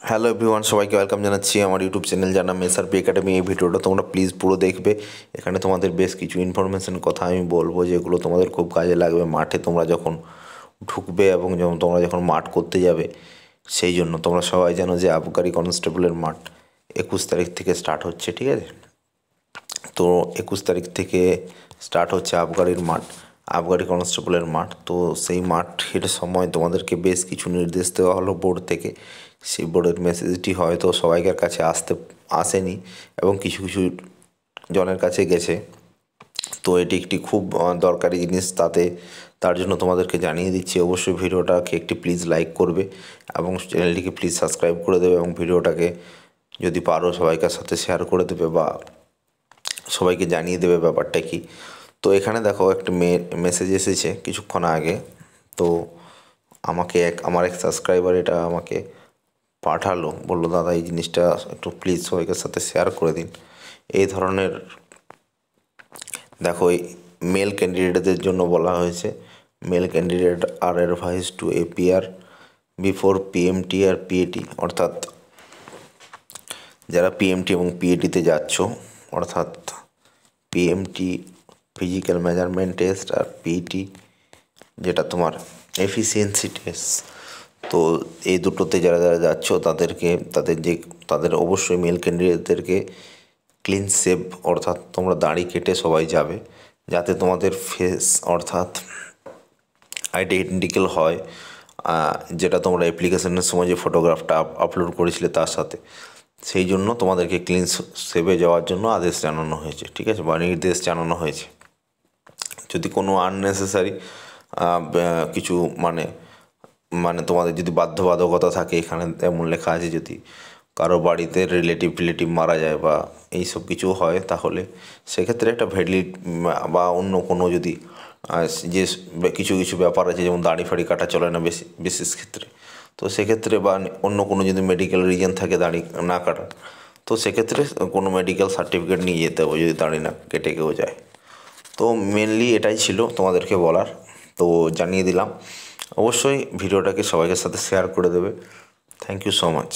Hello everyone, সবাইকে welcome জানাচ্ছি আমার ইউটিউব চ্যানেল যার নাম এসআরপি একাডেমি। এই ভিডিওটা তোমরা প্লিজ পুরো দেখবে। এখানে তোমাদের বেশ কিছু ইনফরমেশন কথা আমি বলবো যেগুলো তোমাদের খুব কাজে লাগবে মাঠে তোমরা যখন ঢুকবে এবং তোমরা যখন মাঠ করতে যাবে। সেই জন্য তোমরা সবাই জানো যে আবগারি কনস্টেবলের মাঠ 21 তারিখ থেকে স্টার্ট হচ্ছে, ঠিক আছে? তো 21 তারিখ থেকে স্টার্ট হচ্ছে আবগারির মাঠ, আবগারি কনস্টেবলের মাঠ। তো সেই মাঠের সময় তোমাদেরকে বেশ কিছু নির্দেশ দেওয়া হলো বোর্ড থেকে। সেই বোর্ডের মেসেজটি হয়তো সবাইকার কাছে আসেনি এবং কিছু কিছু জনের কাছে গেছে। তো এটি একটি খুব দরকারি জিনিস, তার জন্য তোমাদেরকে জানিয়ে দিচ্ছি। অবশ্যই ভিডিওটাকে একটি প্লিজ লাইক করবে এবং চ্যানেলটিকে প্লিজ সাবস্ক্রাইব করে দেবে এবং ভিডিওটাকে যদি পারো সবাইকার সাথে শেয়ার করে দেবে বা সবাইকে জানিয়ে দেবে ব্যাপারটা কি। তো এখানে দেখো একটা মেসেজ এসেছে কিছুক্ষণ আগে। তো আমার এক সাবস্ক্রাইবার এটা আমাকে পাঠালো, বললো দাদা এই জিনিসটা একটু প্লিজ সবাইকার সাথে শেয়ার করে দিন। এই ধরনের দেখো, এই মেল ক্যান্ডিডেটদের জন্য বলা হয়েছে। Male candidate are advise to APR before PMT আর পিএটি, অর্থাৎ যারা পিএমটি এবং পিএটিতে যাচ্ছ, অর্থাৎ পিএমটি ফিজিক্যাল মেজারমেন্ট টেস্ট আর পিইটি যেটা তোমার এফিসিয়েন্সি টেস্ট। তো এই দুটোতে যারা যারা যাচ্ছ তাদের অবশ্যই মেল ক্যান্ডিডেটদেরকে ক্লিন শেভ, অর্থাৎ তোমরা দাড়ি কেটে সবাই যাবে, যাতে তোমাদের ফেস অর্থাৎ আইডেন্টিক্যাল হয়, যেটা তোমরা অ্যাপ্লিকেশনের সময় যে ফটোগ্রাফটা আপলোড করেছিলে তার সাথে। সেই জন্য তোমাদেরকে ক্লিন শেভে যাওয়ার জন্য আদেশ জানানো হয়েছে, ঠিক আছে, বা নির্দেশ জানানো হয়েছে। যদি কোনো আননেসেসারি কিছু মানে তোমাদের যদি বাধ্যবাধকতা থাকে, এখানে এমন লেখা আছে যদি কারো বাড়িতে রিলেটিভ মারা যায় বা এইসব কিছু হয়, তাহলে সেক্ষেত্রে একটা ভ্যালিড বা অন্য কোনো যদি যে কিছু কিছু ব্যাপার আছে, যেমন দাড়ি ফাড়ি কাটা চলে না বিশেষ ক্ষেত্রে, তো সেক্ষেত্রে বা অন্য কোনো যদি মেডিকেল রিজন থাকে দাড়ি না কাটার, তো সেক্ষেত্রে কোনো মেডিকেল সার্টিফিকেট নিয়ে যেতে হবে যদি দাড়ি না কেটে কেউ যায়। তো মেনলি এটাই ছিল তোমাদেরকে বলার, তো জানিয়ে দিলাম। অবশ্যই ভিডিওটাকে সবাইকে সাথে শেয়ার করে দেবে। Thank you so much.